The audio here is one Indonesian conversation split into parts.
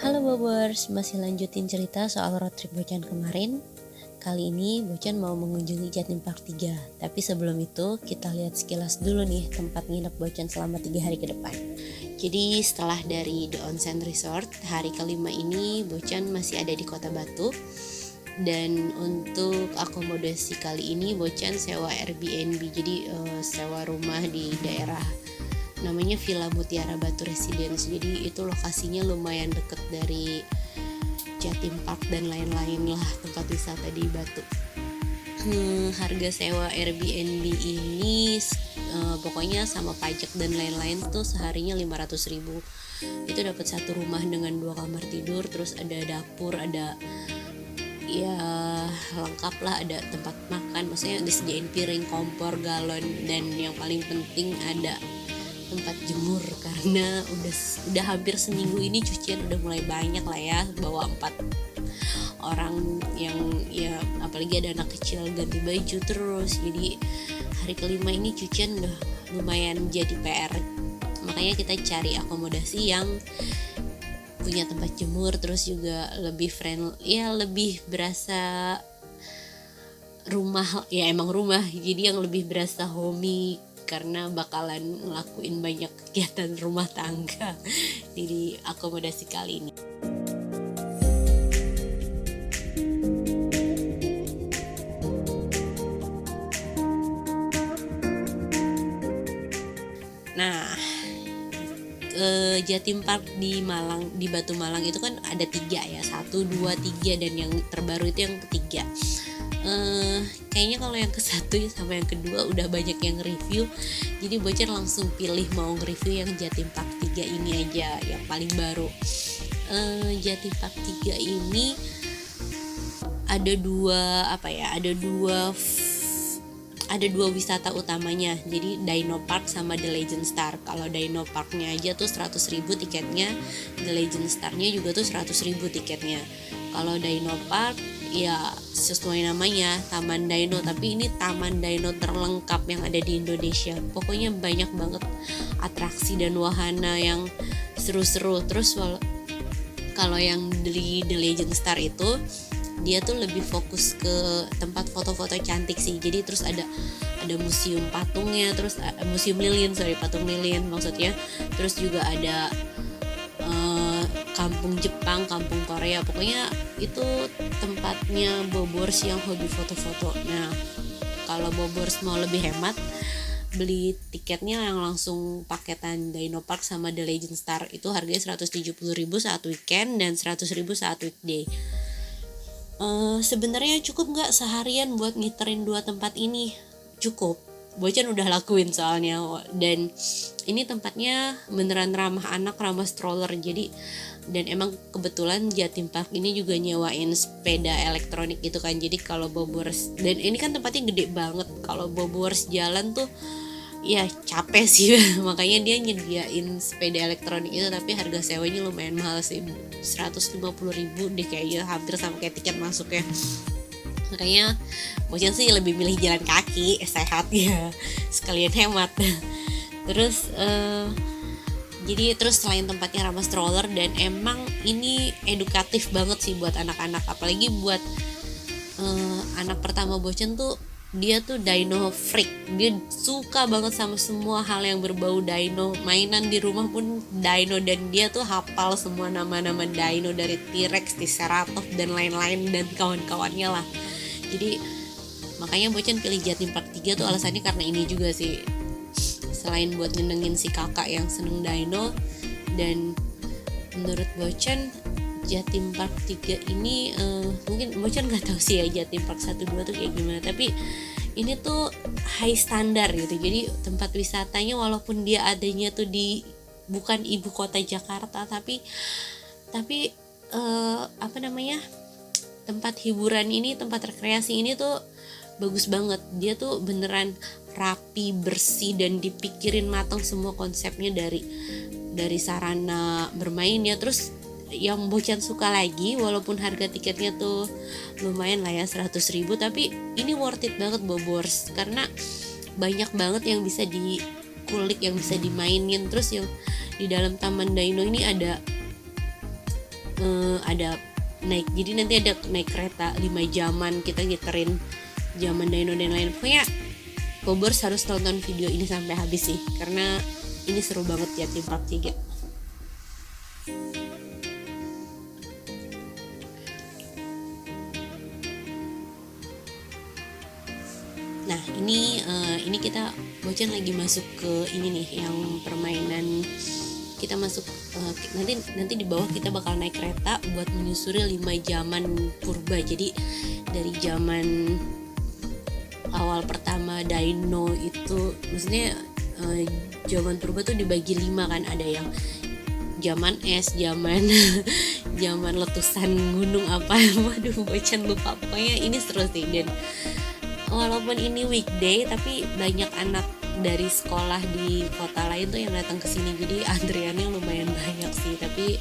Halo Bobers, masih lanjutin cerita soal road trip Bocan kemarin. Kali ini Bocan mau mengunjungi Jatim Park 3. Tapi sebelum itu kita lihat sekilas dulu nih tempat nginep Bocan selama 3 hari ke depan. Jadi setelah dari The Onsen Resort, hari kelima ini Bocan masih ada di Kota Batu. Dan untuk akomodasi kali ini Bocan sewa Airbnb, jadi sewa rumah di daerah namanya Villa Mutiara Batu Residence. Jadi itu lokasinya lumayan deket dari Jatim Park dan lain-lain lah tempat wisata di Batu. Harga sewa Airbnb ini pokoknya sama pajak dan lain-lain tuh seharinya 500.000. Itu dapat satu rumah dengan 2 kamar tidur, terus ada dapur, ada ya lengkap lah, ada tempat makan, maksudnya disediain piring, kompor, galon, dan yang paling penting ada tempat jemur karena udah hampir seminggu ini cucian udah mulai banyak lah ya, bawa 4 orang yang ya apalagi ada anak kecil ganti baju terus, jadi hari kelima ini cucian udah lumayan jadi PR. Makanya kita cari akomodasi yang punya tempat jemur, terus juga lebih friendly, ya lebih berasa rumah, ya emang rumah, jadi yang lebih berasa homey karena bakalan ngelakuin banyak kegiatan rumah tangga di akomodasi kali ini. Nah, Jatim Park di Malang, di Batu Malang itu kan ada 3 ya, 1, 2, 3, dan yang terbaru itu yang ketiga. Kayaknya kalau yang ke-1 sama yang kedua udah banyak yang review, jadi Bocan langsung pilih mau nge-review yang Jatim Park 3 ini aja, yang paling baru. Jatim Park 3 ini ada dua wisata utamanya, jadi Dino Park sama The Legend Star. Kalau Dino Parknya aja tuh 100.000 tiketnya, The Legend Starnya juga tuh 100.000 tiketnya. Kalau Dino Park ya sesuai namanya Taman Dino, tapi ini Taman Dino terlengkap yang ada di Indonesia. Pokoknya banyak banget atraksi dan wahana yang seru-seru. Terus kalau yang di The Legend Star itu dia tuh lebih fokus ke tempat foto-foto cantik sih. Jadi terus ada museum patungnya, terus museum lilin, patung lilin maksudnya. Terus juga ada kampung Jepang, kampung Korea. Pokoknya itu tempatnya Bobors yang hobi foto-foto. Nah, kalau Bobors mau lebih hemat, beli tiketnya yang langsung paketan Dino Park sama The Legend Star itu harganya 170.000 saat weekend dan 100.000 saat weekday. Sebenarnya cukup nggak seharian buat ngiterin 2 tempat ini? Cukup. Bocan udah lakuin soalnya, dan ini tempatnya beneran ramah anak, ramah stroller. Jadi dan emang kebetulan Jatim Park ini juga nyewain sepeda elektronik gitu kan. Jadi kalau Bobors, dan ini kan tempatnya gede banget, kalau Bobors jalan tuh ya capek sih makanya dia nyediain sepeda elektronik itu, tapi harga sewanya lumayan mahal sih, 150.000 deh kayaknya, hampir sama kayak tiket masuknya. Makanya Bocan sih lebih milih jalan kaki, sehat ya, sekalian hemat. Terus jadi terus selain tempatnya ramah stroller, dan emang ini edukatif banget sih buat anak-anak, apalagi buat anak pertama Bocan tuh, dia tuh dino freak, dia suka banget sama semua hal yang berbau dino, mainan di rumah pun dino, dan dia tuh hafal semua nama-nama dino dari T-Rex, Triceratops dan lain-lain dan kawan-kawannya lah. Jadi makanya Bocan pilih Jatim Park 3 tuh alasannya karena ini juga sih, selain buat nyenengin si kakak yang seneng dino. Dan menurut Bocan Jatim Park 3 ini mungkin Bocan gak tahu sih ya Jatim Park 1, 2 tuh kayak gimana, tapi ini tuh high standar gitu. Jadi tempat wisatanya walaupun dia adanya tuh di bukan ibu kota Jakarta, tapi tempat hiburan ini, tempat rekreasi ini tuh bagus banget. Dia tuh beneran rapi, bersih, dan dipikirin matang semua konsepnya, dari sarana bermainnya. Terus yang Bocan suka lagi, walaupun harga tiketnya tuh lumayan lah ya 100.000, tapi ini worth it banget Bobors, karena banyak banget yang bisa dikulik, yang bisa dimainin. Terus yang di dalam Taman Dino ini ada ada naik, jadi nanti ada naik kereta 5 jaman, kita giterin zaman dino dan lain. Pokoknya Bobers harus tonton video ini sampai habis sih, karena ini seru banget Jatim Park 3. Nah ini kita Bocan lagi masuk ke ini nih, yang permainan. Kita masuk nanti di bawah kita bakal naik kereta buat menyusuri 5 zaman purba. Jadi dari zaman awal pertama dino itu, maksudnya zaman purba tuh dibagi 5 kan, ada yang zaman es, zaman zaman letusan gunung apa, waduh Bocan lupa. Pokoknya ini seru sih, dan walaupun ini weekday tapi banyak anak dari sekolah di kota lain tuh yang datang ke sini, jadi antriannya lumayan banyak sih. Tapi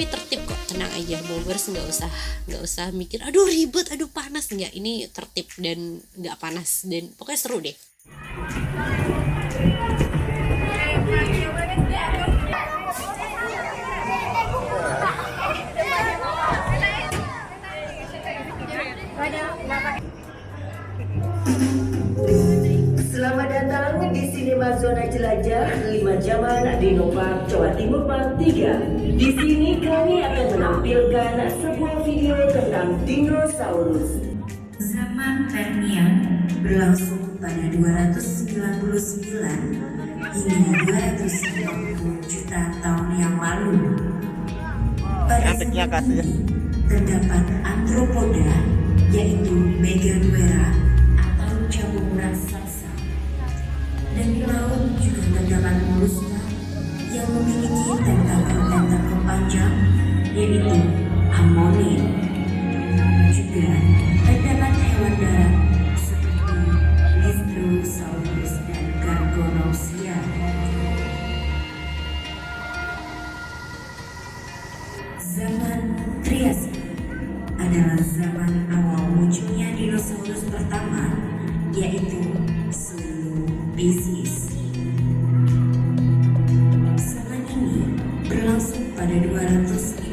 tertib kok, tenang aja Bobers, nggak usah mikir aduh ribet, aduh panas, nggak. Ini tertib dan nggak panas, dan pokoknya seru deh. Selamat datang di Sinema Zona Jelajah 5 Jaman Dino Park Jawa Timur Part 3. Di sini kami akan menampilkan sebuah video tentang dinosaurus. Zaman Permian berlangsung pada 299 hingga 250 juta tahun yang lalu. Pada zaman ini terdapat antropoda, yaitu Meganuera atau jamur raksasa. Dan di laut juga terdapat moluska yang memiliki tentakel panjang, yaitu ammonid. Juga terdapat hewan darat seperti Listrosaurus dan Gargonopsia. Zaman Triasik adalah zaman awal munculnya dinosaurus pertama, yaitu Pisces. Zaman ini berlangsung pada 251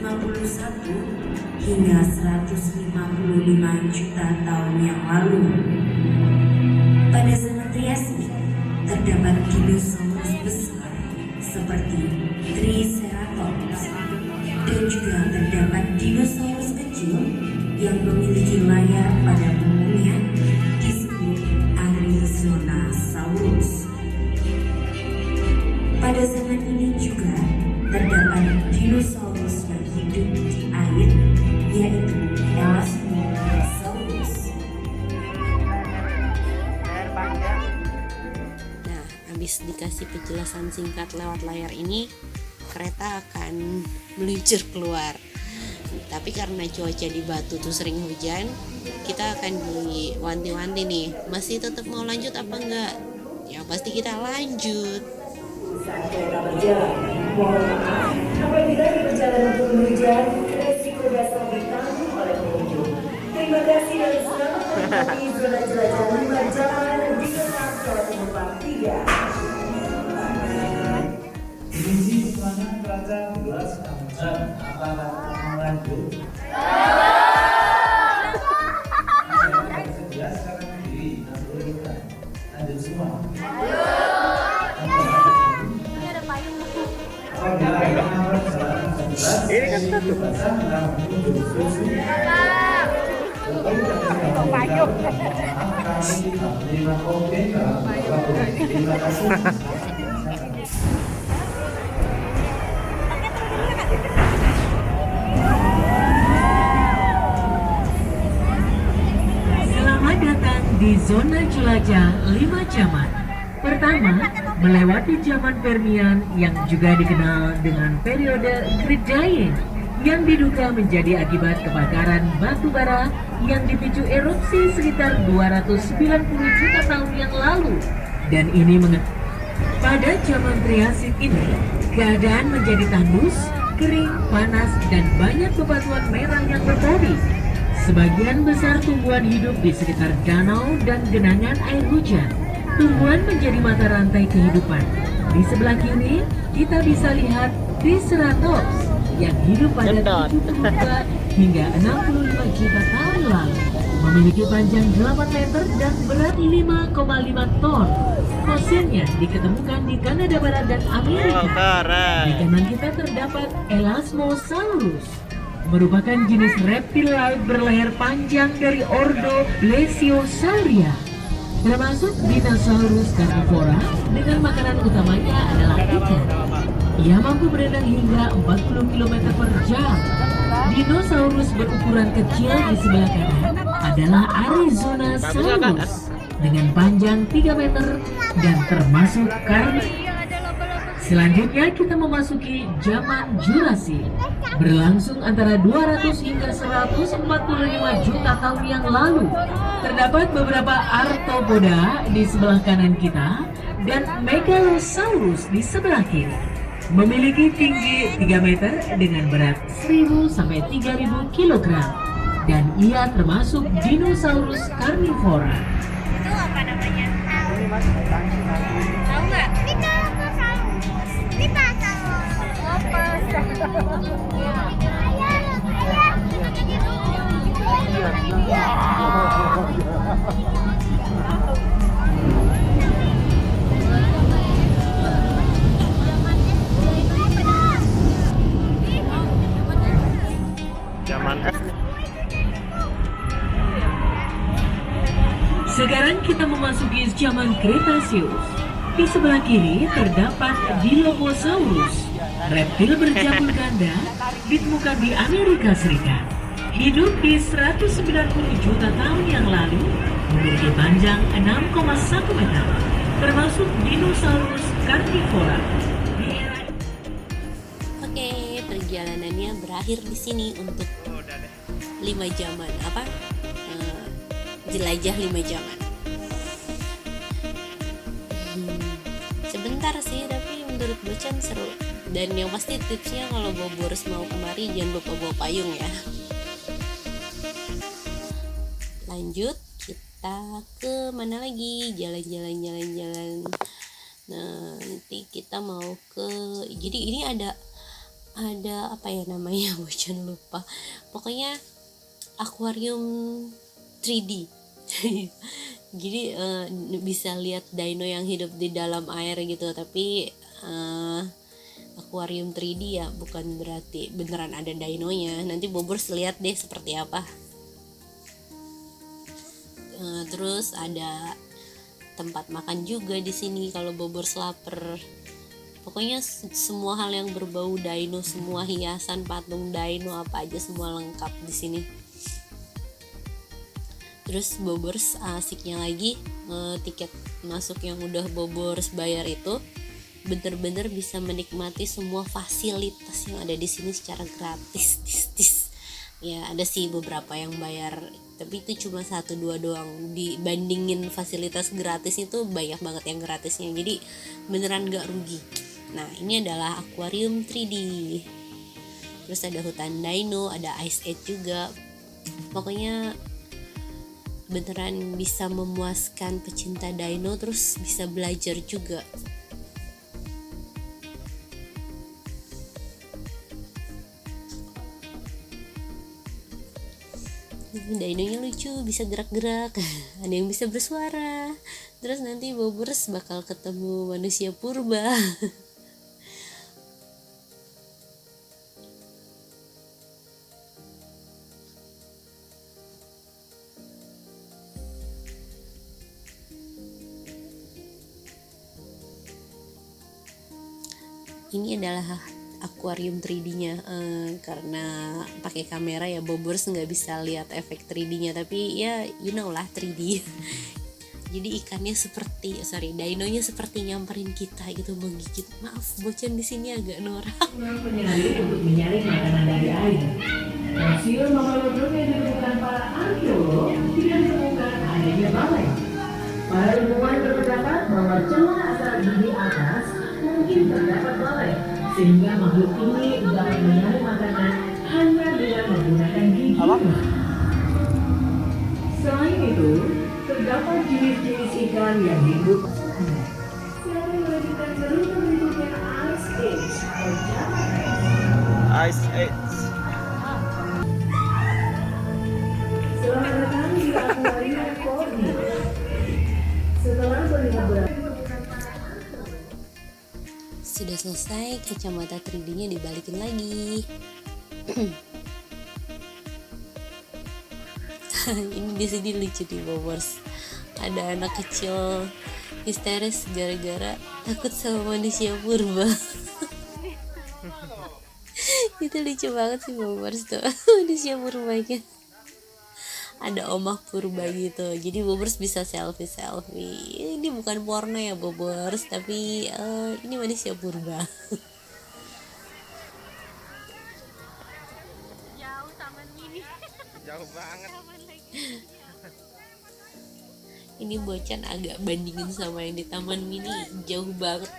hingga 155 juta tahun yang lalu. Pada zaman Triasik terdapat dinosaurus besar seperti Triceratops, dan juga terdapat dinosaurus kecil yang memiliki layar pada umumnya disebut Arizonasaurus. Pada zaman ini juga terdapat dinosaurus yang hidup di air, yaitu Elasmosaurus. Nah, habis dikasih penjelasan singkat lewat layar ini, kereta akan meluncur keluar. Tapi karena cuaca di Batu tuh sering hujan, kita akan diwanti-wanti nih, masih tetap mau lanjut apa enggak? Ya pasti kita lanjut. Saat kereta berjalan, mohon maaf apabila di perjalanan pun hujan, resiko dasar ditanggung oleh pengunjung. Terima kasih dan selamat menikmati zona jelajah 5 jaman di Park Jawa Timur Part 3. Isi keterangan peraca jelas dan apakah lanjut? Jelas karena diri dan berlukan. Lanjut semua. Apabila nomor jalan 11 dibaca dalam bentuk susu. Maaf kami tidak menerima komplain dalam beberapa. Terima kasih. Selamat datang di zona jelajah 5 jaman. Pertama, melewati zaman Permian yang juga dikenal dengan periode Great Dying, yang diduga menjadi akibat kebakaran batu bara yang dipicu erupsi sekitar 290 juta tahun yang lalu. Dan ini pada zaman Triasik ini, keadaan menjadi tandus, kering, panas, dan banyak bebatuan merah yang bertari. Sebagian besar tumbuhan hidup di sekitar danau dan genangan air hujan. Tumbuhan menjadi mata rantai kehidupan. Di sebelah kiri, kita bisa lihat Triceratops yang hidup pada 72 hingga 65 juta tahun lalu. Memiliki panjang 8 meter dan berat 5,5 ton. Fosilnya diketemukan di Kanada Barat dan Amerika. Di kanan kita terdapat Elasmosaurus, merupakan jenis reptil laut berleher panjang dari ordo Plesiosauria, termasuk dinosaurus carnivora dengan makanan utamanya adalah ikan. Ia mampu berenang hingga 40 km per jam. Dinosaurus berukuran kecil di sebelah kanan adalah Arizonasaurus dengan panjang 3 meter dan termasuk karnivora. Selanjutnya kita memasuki zaman Jurassic, berlangsung antara 200 hingga 145 juta tahun yang lalu. Terdapat beberapa arthropoda di sebelah kanan kita dan Megalosaurus di sebelah kiri. Memiliki tinggi 3 meter dengan berat 1000 sampai 3000 kg dan ia termasuk dinosaurus karnivora. Itu apa namanya? Tahu nggak? Sekarang kita memasuki zaman Kretasius. Di sebelah kiri terdapat Dilophosaurus, reptil berjambul ganda ditemukan di Amerika Serikat. Hidup di 190 juta tahun yang lalu, memiliki panjang 6,1 meter, termasuk dinosaurus karnivora. Oke, perjalanannya berakhir di sini untuk 5 zaman jelajah 5 zaman. Sebentar sih, tapi menurut Bocan seru. Dan yang pasti tipsnya kalau Bobors mau kemari jangan lupa bawa payung ya. Lanjut, kita ke mana lagi? Jalan-jalan. Nah, nanti kita mau ke, jadi ini ada apa ya namanya, Bocan lupa. Pokoknya akuarium 3D. Jadi bisa lihat dino yang hidup di dalam air gitu, tapi akuarium 3D ya, bukan berarti beneran ada dinonya. Nanti Bobors lihat deh seperti apa. Terus ada tempat makan juga di sini kalau Bobors lapar. Pokoknya semua hal yang berbau dino, semua hiasan patung dino apa aja semua lengkap di sini. Terus Bobors asiknya lagi, tiket masuk yang udah Bobors bayar itu bener-bener bisa menikmati semua fasilitas yang ada di sini secara gratis. Ya ada sih beberapa yang bayar, tapi itu cuma 1-2 doang. Dibandingin fasilitas gratis itu banyak banget yang gratisnya, jadi beneran gak rugi. Nah ini adalah akuarium 3D. Terus ada hutan dino, ada Ice Age juga. Pokoknya beneran bisa memuaskan pecinta dino, terus bisa belajar juga. Dinonya lucu, bisa gerak-gerak, ada yang bisa bersuara. Terus nanti Bobors bakal ketemu manusia purba. Ini adalah akuarium 3D-nya, karena pakai kamera ya Bobors nggak bisa lihat efek 3D-nya, tapi ya you know lah 3D. Jadi ikannya dinonya seperti nyamperin kita gitu, menggigit. Maaf Bocan di sini agak norak. Penyalin untuk menyaring makanan dari air. Fosil memelodon yang ditemukan para arkeolog tidak ditemukan adanya balai. Para ilmuwan berpendapat bahwa celah asal di atas mungkin terdapat balai, sehingga makhluk ini dapat menyaring makanan hanya dengan menggunakan giginya. Selain itu, terdapat jenis-jenis ikan yang hidup. Silakan melanjutkan cerita berikutnya Ice Age atau zaman es. Ice Age. Selamat datang di Aquarium Corny. Setelah melihat Sudah selesai, kacamata 3D-nya dibalikin lagi. Ini di sini lucu nih Bobors. Ada anak kecil histeris gara-gara takut sama manusia purba. Itu lucu banget sih Bobors tuh. Manusia purbanya. Ada omah purba gitu, jadi Bobors bisa selfie. Ini bukan porno ya Bobors, tapi ini manusia purba. Jauh taman mini. Jauh banget. Taman lagi. Ini Bocan agak bandingin sama yang di taman mini, jauh banget.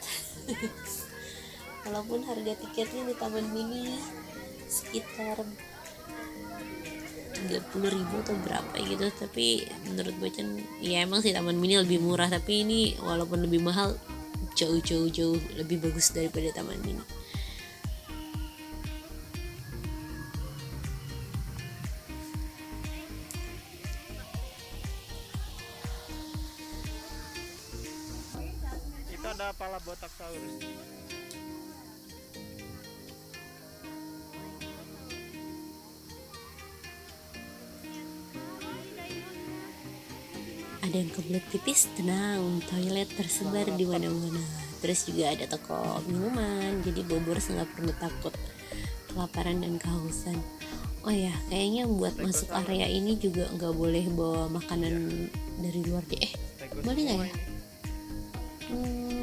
Walaupun harga tiketnya di taman mini sekitar 30.000 atau berapa gitu, tapi menurut Bocan ya emang sih taman mini lebih murah, tapi ini walaupun lebih mahal jauh lebih bagus daripada taman mini. Itu ada pala botak saurus. Ada yang kebelet pipis, tenang, toilet tersebar di mana-mana. Terus juga ada toko minuman, jadi Bobors nggak perlu takut kelaparan dan kehausan. Oh ya, kayaknya buat masuk area ini juga nggak boleh bawa makanan dari luar deh. Boleh nggak ya?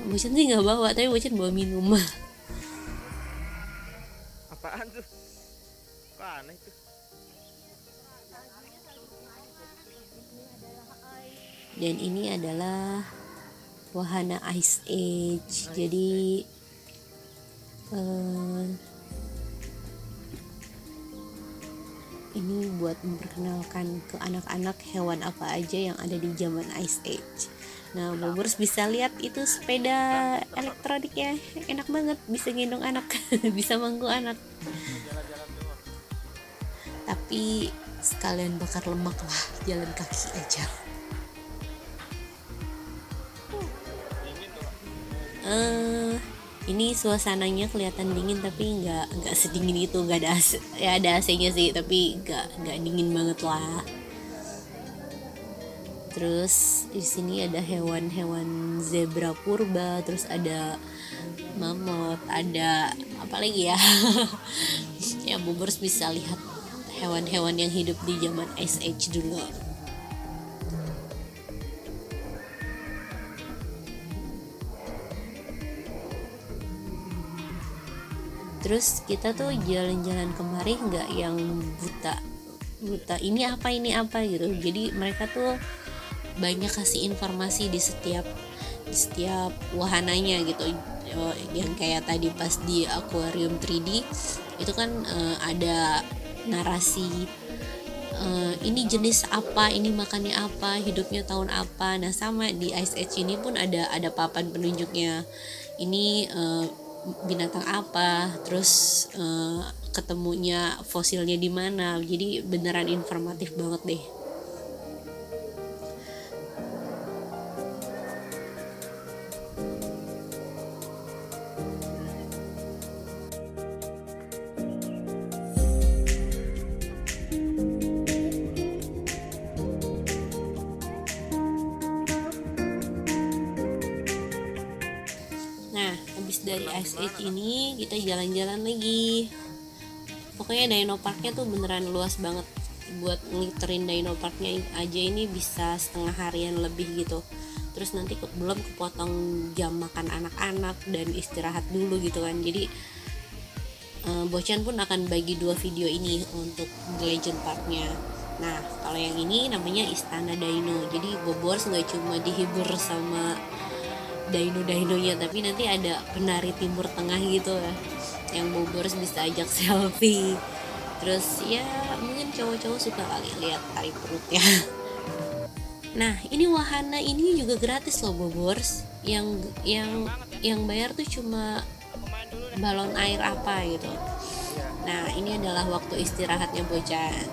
Bocan sih nggak bawa, tapi Bocan bawa minum. Apaan tuh? Kok aneh tuh? Dan ini adalah wahana Ice Age. Jadi ini buat memperkenalkan ke anak-anak hewan apa aja yang ada di zaman Ice Age. Nah, Bobors bisa lihat itu sepeda elektroniknya, enak banget, bisa gendong anak, bisa mangku anak. Tapi sekalian bakar lemak lah, jalan kaki aja. Ini suasananya kelihatan dingin tapi nggak sedingin itu, nggak ada AC, ya ada AC-nya sih tapi nggak dingin banget lah. Terus di sini ada hewan-hewan zebra purba, terus ada mamut, ada apa lagi ya? Ya Bobors bisa lihat hewan-hewan yang hidup di zaman Ice Age dulu. Terus kita tuh jalan-jalan kemari nggak yang buta ini apa gitu. Jadi mereka tuh banyak kasih informasi di setiap wahananya gitu. Yang kayak tadi pas di Aquarium 3D itu kan ada narasi ini jenis apa, ini makannya apa, hidupnya tahun apa. Nah sama di Ice Age ini pun ada papan penunjuknya, ini binatang apa, terus ketemunya fosilnya di mana. Jadi beneran informatif banget deh. Nah, habis dari Ice Age ini kita jalan-jalan lagi. Pokoknya Dino Parknya tuh beneran luas banget. Buat ngeliterin Dino Parknya aja ini bisa setengah harian lebih gitu. Terus nanti belum kepotong jam makan anak-anak dan istirahat dulu gitu kan. Jadi Bocan pun akan bagi 2 video ini untuk The Legend Parknya. Nah, kalau yang ini namanya Istana Dino. Jadi Bobors nggak cuma dihibur sama dino-dinonya, tapi nanti ada penari Timur Tengah gitu ya, yang Bobors bisa ajak selfie. Terus ya mungkin cowok-cowok suka kali lihat tarik perutnya. Nah ini wahana ini juga gratis loh Bobors. Yang bayar tuh cuma balon air apa gitu. Nah, ini adalah waktu istirahatnya Bocan.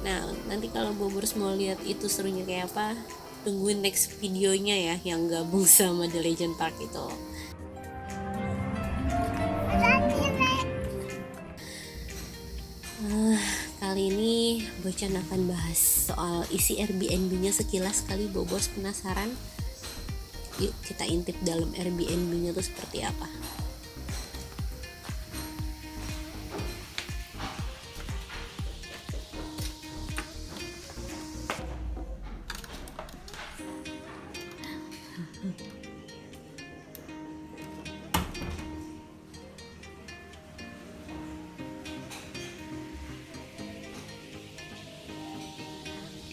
Nah, nanti kalau Bobors mau lihat itu serunya kayak apa, tungguin next videonya ya yang gabung sama The Legend Park itu. Kali ini Bocan akan bahas soal isi Airbnb-nya sekilas kali Bobors penasaran. Yuk kita intip dalam Airbnb-nya tuh seperti apa.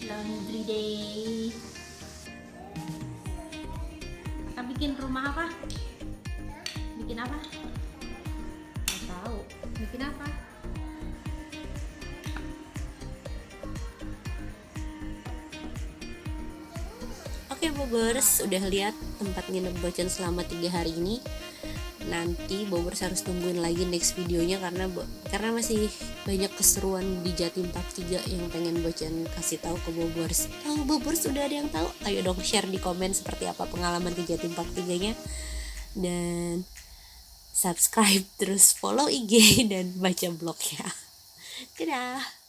Laundry day. Kita bikin rumah apa? Bikin apa? Nggak tahu. Bikin apa? Oke Bobers, udah lihat tempat nginep Bocan selama 3 hari ini. Nanti Bobers harus tungguin lagi next videonya karena masih banyak keseruan di Jatim Park 3 yang pengen Bocan kasih tahu ke Bobers. Kalau Bobers udah ada yang tahu, ayo dong share di komen seperti apa pengalaman ke Jatim Park 3-nya. Dan subscribe, terus follow IG dan baca blognya. Dadah.